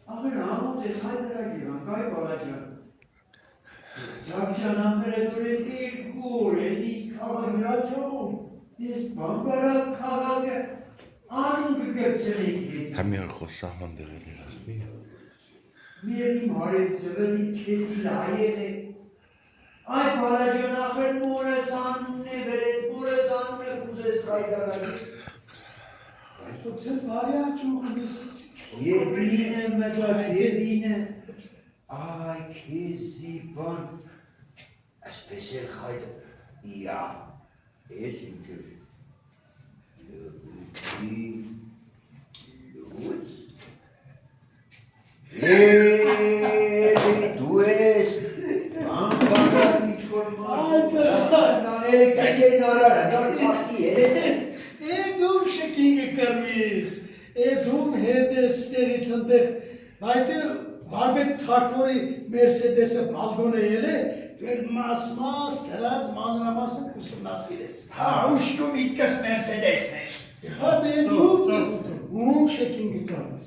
Ախր համոտ է խայդրագի, անկայ բալաջան։ Զագջան ախր է դուր է երկուր, է լիսկ խաղագ լացում, ես բամբարակ խաղագ է, անուն գգեպցել էի կեզ։ Համիար խոսահման դեղել էր ասմի։ Մեր իմ հարետ ձվելի կեսի լայել է, այ բալաջան ախր մորես անուն է վերետ, մորես անուն է կուզես խայդրագի։ Այդ ոգսել բարի աճուղ միսիս։ Եդին է մետակ, եդին է, այ կեզի բան, ասպես էլ խայդ, իա, ես ինջեր, եղուտի, լուց, դու ես, բանբարան իչքոր մարդ, կայերն արարը, դար պարտի երես է, դում շեկինգը կրվիս, դում հետ ես ստեղից ընտեղ, բայտը վարբետ թակվորի մերսեդեսը բալգոն է ել է, դեր մաս դրած մանրամասը ուսումնասիր ես։ հա, ուշկում իտքս մերսեդեսն էր։ Հա բե դում շեկինգը կրվիս։